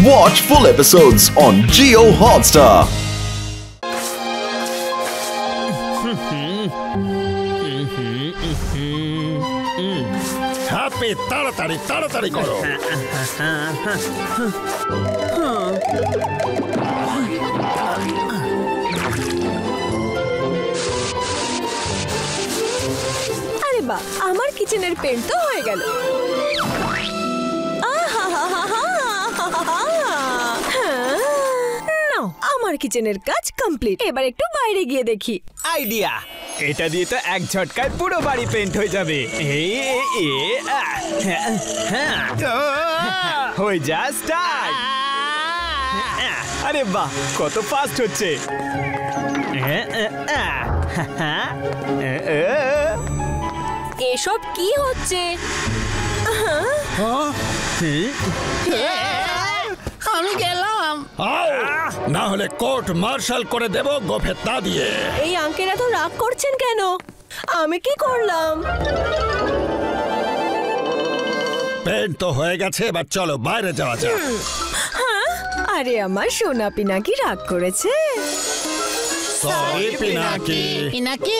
Watch full episodes on Jio Hotstar. Happy, তাড়াতাড়ি করো। আরে বাহ, আমার কিচেনের পেন্ট তো হয়ে গেল। আমার কিচেনের কাজ কমপ্লিট। এবার একটু বাইরে গিয়ে দেখি। আইডিয়া, এটা দিয়ে তো এক ঝটকায় পুরো বাড়ি পেন্ট হয়ে যাবে। হয়ে যা স্টার্ট। আরে বাহ, কত ফাস্ট হচ্ছে। এসব কি হচ্ছে? আমি গেলাম। না হলে কোর্ট মার্শাল করে দেব গোফেত্তা দিয়ে। এই আঙ্কেল এত রাগ করছেন কেন? আমি কি করলাম? পেন্ট তো হয়ে গেছে, এবার চলো বাইরে যাওয়া যাক। আরে আমার সোনা পিনাকি রাগ করেছে। সরি পিনাকি। পিনাকি,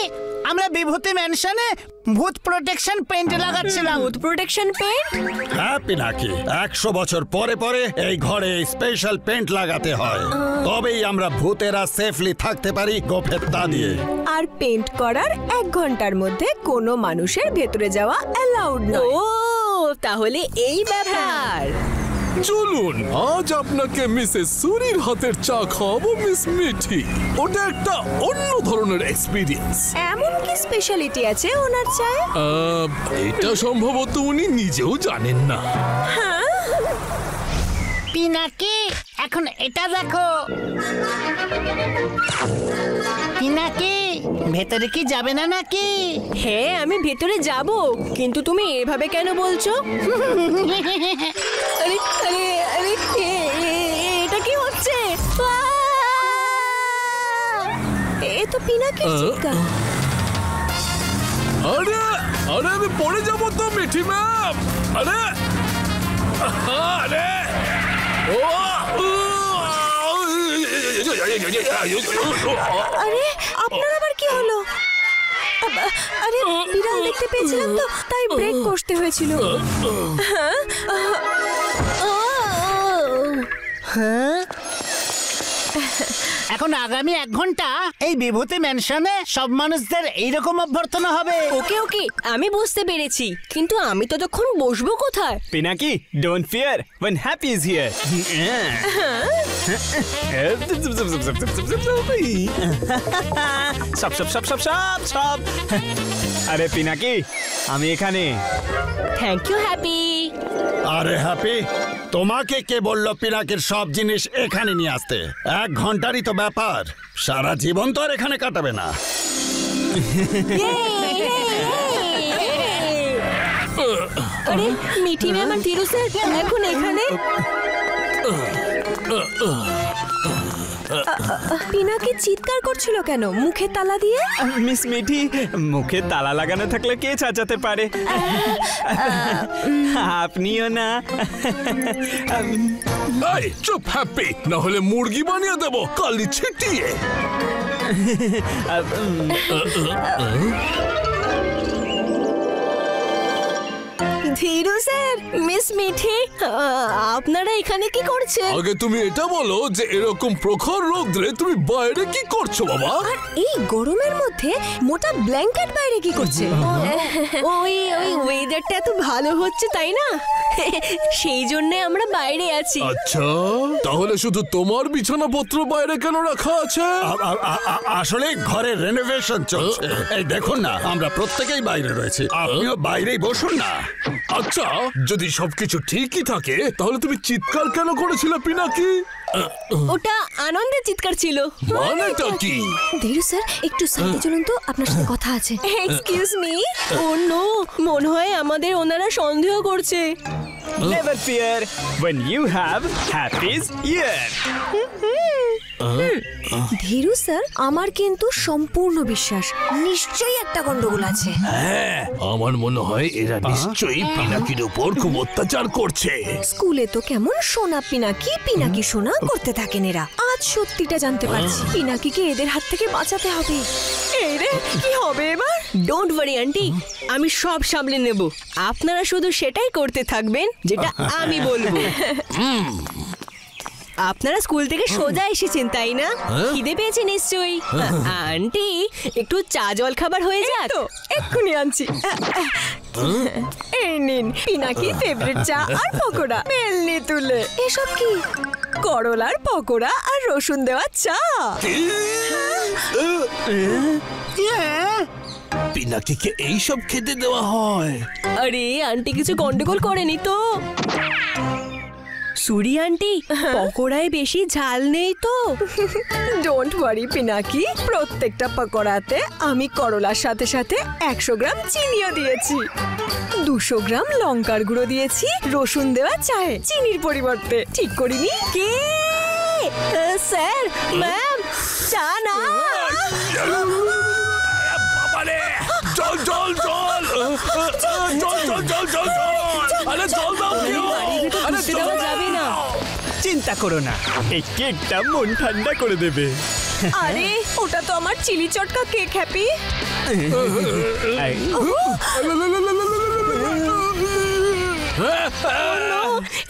আমরা বিভূতি ম্যানশনে ভূত প্রোটেকশন পেইন্ট লাগাচ্ছিলাম। ভূত প্রোটেকশন পেইন্ট? হ্যাঁ পিনাকি, 100 বছর পরে পরে এই ঘরে স্পেশাল পেইন্ট লাগাতে হয়, তবেই আমরা ভূতেরা সেফলি থাকতে পারি গোফেত্তা দিয়ে। আর পেইন্ট করার 1 ঘন্টার মধ্যে কোনো মানুষের ভেতরে যাওয়া অ্যালাউড নয়। ও, তাহলে এই ব্যাপার। চলুন আজ আপনাকে মিসেস সুরির হাতের চা খাওয়াবো মিস মিঠি। ওটা একটা অন্য ধরনের এক্সপিরিয়েন্স। এমন কি স্পেশালিটি আছে ওনার চায়ে? এটা সম্ভবত উনি নিজেও জানেন না। পিনাকি, এখন এটা দেখো। পিনাকি, ভেতরে কি যাবে না নাকি? হ্যাঁ, আমি ভেতরে যাব, কিন্তু তুমি এভাবে কেন বলছো? আরে আরে আরে, এটা কি হচ্ছে? এ তো পিনাকির চিৎকার। আরে আরে, আমি পড়ে যাবো তো মিঠি ম্যাম। আরে আরে আরে, আপনার আবার কি হলো? আরে, বিড়াল দেখতে পেয়েছিলাম তো, তাই ব্রেক করতে হয়েছিল। এখন আগামী 1 ঘন্টা এই বিভূতি ম্যানশনে সব মানুষদের এইরকম অভ্যর্থনা হবে। ওকে ওকে, আমি বুঝতে পেরেছি, কিন্তু আমি ততক্ষণ বসবো কোথায়? Pinaki, don't fear when happy is here. সব সব সব সব সব সব। আরে পিনাকি, আমি এখানে। Thank you Happy. আরে হ্যাপি, তোমাকে কে বললো পিনাকির সব জিনিস এখানে নিয়ে আসতে? 1 ঘন্টারই তো ব্যাপার, সারা জীবন তো আর এখানে কাটাবে না। আরে মিঠি ম্যাম আর ধীরু স্যার এখন এখানে? পিনাকি চিৎকার করছিল কেন মুখে তালা দিয়ে? মিস মিঠি, মুখে তালা লাগানো থাকলে কে চাচাতে পারে? আপনিও না। এই চুপ হ্যাপি, না হলে মুরগি বানিয়ে দেবো কালি ছিটিয়ে। ধীরু স্যার, মিস মিঠি, আপনারা এখানে কি করছেন? আগে তুমি এটা বলো যে এরকম প্রখর রোদ্রে তুমি বাইরে কি করছো বাবা? আর এই গরমের মধ্যে মোটা ব্ল্যাঙ্কেট বাইরে কি করছে? ওই ওয়েদারটা এত ভালো হচ্ছে তাই না, সেই জন্য আমরা বাইরে আছি। আচ্ছা, তাহলে শুধু তোমার বিছানাপত্র বাইরে কেন রাখা আছে? আসলে ঘরের রেনোভেশন চলছে। এই দেখুন না, আমরা প্রত্যেকেই বাইরে রয়েছি, আপনিও বাইরেই বসুন না। আচ্ছা, যদি সবকিছু ঠিকই থাকে তাহলে তুমি চিৎকার কেন করেছিলে পিনাকি? ওটা আনন্দের চিৎকার ছিল। মানেটা কি? ধীরু স্যার, একটু সাইডে চলুন তো, আপনার সাথে কথা আছে। Excuse me. ও নো, মনে হয় আমাদের ওনারা সন্দেহ করছে। Never fear when you have Happy's ear. Dhiru sir, আমার কিন্তু সম্পূর্ণ বিশ্বাস নিশ্চয়ই একটা গন্ডগোল আছে। হ্যাঁ, আমার মনে হয় এরা নিশ্চয়ই পিনাকির উপর খুব অত্যাচার করছে। স্কুলে তো কেমন সোনা পিনাকি সোনা করতে থাকেন এরা। আজ সত্যিটা জানতে পারছি, পিনাকিকে এদের হাত থেকে বাঁচাতে হবে। এই রে, কি হবে এবার? ডোন্ট ওয়ারি আন্টি, আমি সব সামলে নেব। আপনারা শুধু সেটাই করতে থাকবেন যেটা আমি বলবো। আপনারা স্কুল থেকে সোজা এসেছেন তাই না? খিদে পেয়েছে নিশ্চয়ই। আন্টি, একটু চা জল খাবার হয়ে যাক। তো এক্ষুনি আনছি। এই নিন পিনাকি ফেভারিট চা আর পকোড়া, মেলনি তুলে। এসব কি? করলার পকোড়া আর রসুন দেওয়া চা। পিনাকিকে এইসব খেতে দেওয়া হয়? আরে আন্টি কিছু গন্ডগোল করেনি তো? সুরি আন্টি, পকোড়ায় বেশি ঝাল নেই তো? ডোন্ট ওয়ারি পিনাকি, প্রত্যেকটা পকোড়াতে আমি করলার সাথে সাথে 100 গ্রাম চিনিও দিয়েছি, 200 গ্রাম লঙ্কার গুঁড়ো দিয়েছি রসুন দেওয়া চায়ে চিনির পরিবর্তে। ঠিক করিনি? কে? স্যার, ম্যাম, চা না। বাবারে, জল জল জল জল জল জল জল জল, আরে জল দাও। আরে জল যাবে না। চিন্তা করো না, এই কেকটা মন ঠান্ডা করে দেবে। আরে ওটা তো আমার চিলি চটকা কেক। হ্যাপি,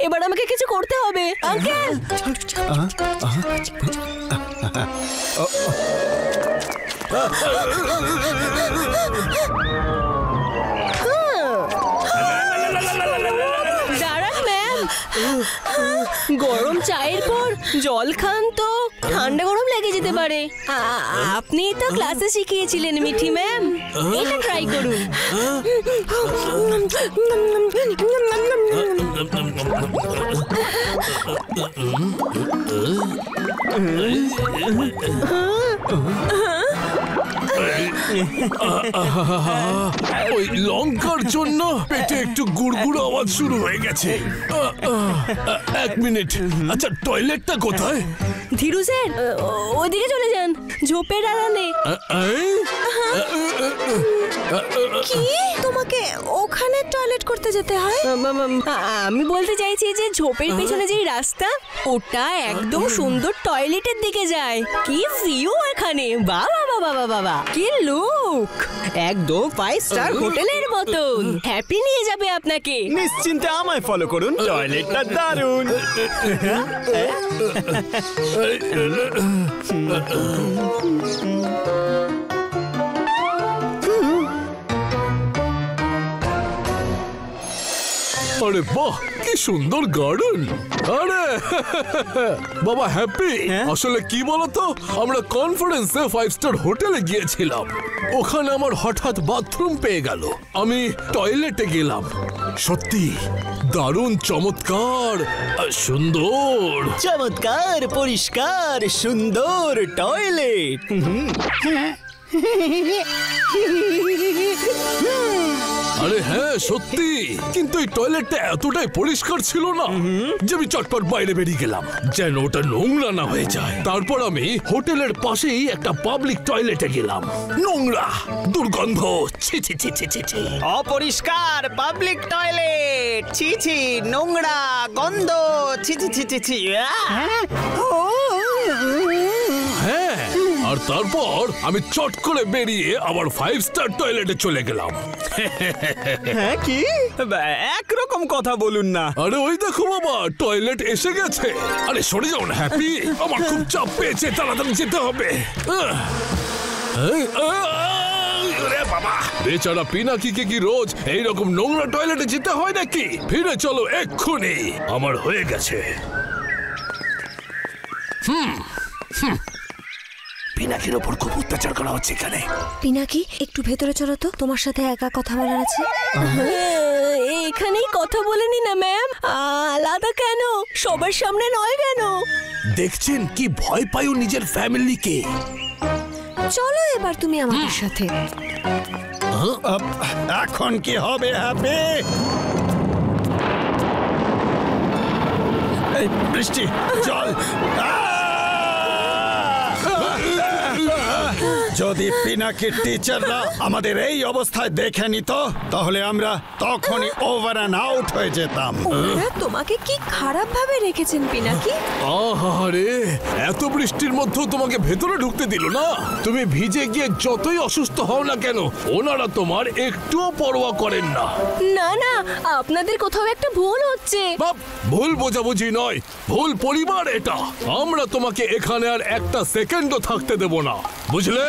এবার আমাকে কিছু করতে হবে আঙ্কেল। দাঁড়ান ম্যাম, গরম চায়ের পর জল খান তো ঠান্ডা গরম লেগে যেতে পারে। আপনি তো ক্লাসে শিখিয়েছিলেন মিঠি ম্যাম, এটা ট্রাই করুন। ওই লঙ্কার জন্য পেটে একটু গুড়গুড়ো আওয়াজ শুরু হয়ে গেছে। 1 মিনিট, আচ্ছা টয়লেটটা কোথায়? ধীরু স্যার, ওইদিকে চলে যান, ঝোপের আড়ালে। কি তোমাকে ওখানে টয়লেট করতে যেতে হয়? আমি বলতে চাইছি যে ঝোপের পেছনে যে রাস্তা, ওটা একদম সুন্দর টয়লেটের দিকে যায়। কি ভিউ এখানে! বাবা বাবা বাবা বাবা, কি লুক! একদম 5 স্টার হোটেলের মতন। হ্যাপি নিয়ে যাবে আপনাকে। নিশ্চিন্তে আমায় ফলো করুন, টয়লেটটা দারুণ। আরে বাহ, কি সুন্দর গার্ডেন! আরে বাবা হ্যাপি, আসলে কি বলতো, আমরা কনফারেন্সে 5 স্টার হোটেলে গিয়েছিলাম। ওখানে আমার হঠাৎ বাথরুম পেয়ে গেল। আমি টয়লেটে গেলাম। সত্যি দারুণ, চমৎকার, সুন্দর। চমৎকার, পরিষ্কার, সুন্দর টয়লেট। আরে হ্যাঁ সত্যি, কিন্তু এই টয়লেটটা এতটাই পরিষ্কার ছিল না যে আমি চটপট বাইরে বেরিয়ে গেলাম যেন ওটা নোংরা না হয়ে যায়। তারপর আমি হোটেলের পাশেই একটা পাবলিক টয়লেটে গেলাম। নোংরা, দুর্গন্ধ, ছি ছি ছি ছি ছি ছি। অপরিষ্কার পাবলিক টয়লেট, ছি ছি, নোংরা, গন্ধ, ছি ছি ছি ছি ছি। হ্যাঁ, আর তারপর আমি চট করে বেরিয়ে আবার 5 স্টার টয়লেটে চলে গেলাম। হ্যাঁ, কি একরকম কথা বলুন না। আরে ওই দেখো বাবা, টয়লেট এসে গেছে। আরে সরে যাও না হ্যাপি, আমার খুব চাপ পেয়েছে, তাড়াতাড়ি যেতে হবে। আরে বাবা, বেচারা পিনাকিকে কি রোজ এইরকম নোংরা টয়লেটে যেতে হয় নাকি? ফিরে চলো এক্ষুনি, আমার হয়ে গেছে। পিনাকির ওপর খুব অত্যাচার করা হচ্ছে এখানে। পিনাকি একটু ভেতরে চলো তো, তোমার সাথে একা কথা বলার আছে। এখানেই কথা বলে নি না ম্যাম, আলাদা কেন? সবার সামনে নয় কেন? দেখছেন কি ভয় পায়ও নিজের ফ্যামিলিকে। চলো এবার তুমি আমাদের সাথে। এখন কি হবে হ্যাপি? এই বৃষ্টি, জল, যদি পিনাকির টিচাররা আমাদের এই অবস্থায় দেখে নিত তাহলে আমরা তখনই ওভার অ্যান্ড আউট হয়ে যেতাম। ওরা তোমাকে কি খারাপ ভাবে রেখেছেন পিনাকি? আহারে, এত বৃষ্টির মধ্যেও তোমাকে ভেতরে ঢুকতে দিল না। তুমি ভিজে গিয়ে যতই অসুস্থ হও না কেন, ওনারা তোমার একটুও পরোয়া করেন না। না না, আপনাদের কোথাও একটা ভুল হচ্ছে। বাপ, ভুল বোঝাবুঝি নয়, ভুল পরিবার এটা। আমরা তোমাকে এখানে আর একটা সেকেন্ডও থাকতে দেব না, বুঝলে?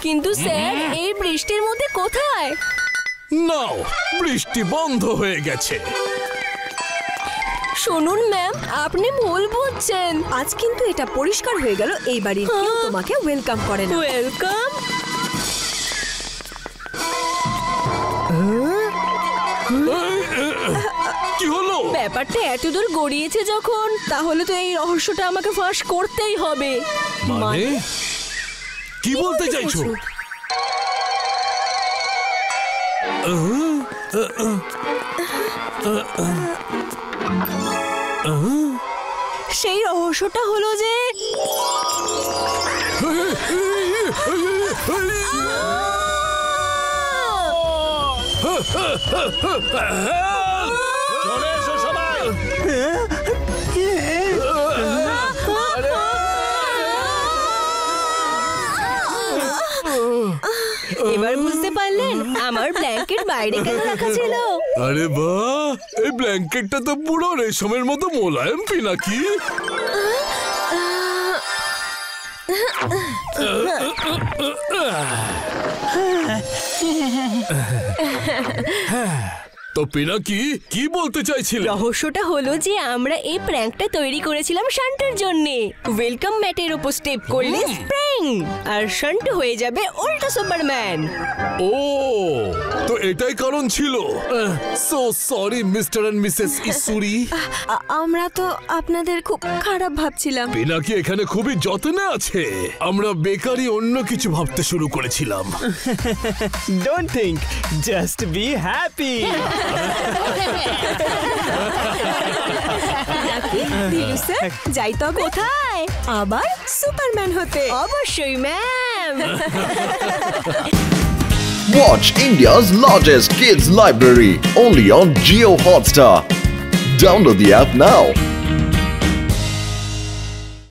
কিন্তু স্যার, এই বৃষ্টির মধ্যে কোথায়? নাও, বৃষ্টি বন্ধ হয়ে গেছে। শুনুন ম্যাম, আপনি ভুল বুঝছেন। আজ কিন্তু এটা পরিষ্কার হয়ে গেল এই বাড়ির কেউ তোমাকে ওয়েলকাম করে না। ওয়েলকাম? কি হলো? ব্যাপারটা এতদূর গড়িয়েছে যখন, তাহলে তো এই রহস্যটা আমাকে ফাঁস করতেই হবে। মানে কি বলতে চাইছো? সেই রহস্যটা হলো যে চলে এসো সবাই। এবার বুঝতে পারলেন আমার ব্ল্যাঙ্কেট বাইরে কেন রাখা ছিল? আরে বাহ, এই ব্ল্যাঙ্কেটটা তো পুরো রেশমের মতো মোলায়েম, পিনাকি। তো পিনাকি, কি বলতে চাইছিলে? রহস্যটা হলো যে আমরা এই প্র্যাঙ্কটা তৈরি করেছিলাম শান্টের জন্য। ওয়েলকাম ম্যাটের উপর স্টেপ করলে স্প্রিং, আর শান্ট হয়ে যাবে উল্টা সুপারম্যান। ও, তো এটাই কারণ ছিল। So sorry mister and Mrs Isuri. আমরা তো আপনাদের খুব খারাপ ভাবছিলাম। পিনাকি এখানে খুবই যত্নে আছে। আমরা বেকারি অন্য কিছু ভাবতে শুরু করেছিলাম। Don't think, just be happy. Dhiru sir, যাই তো কোথায়? আবার সুপারম্যান হতে। অবশ্যই ma'am. Watch India's largest kids library only on Jio Hotstar. Download the app now.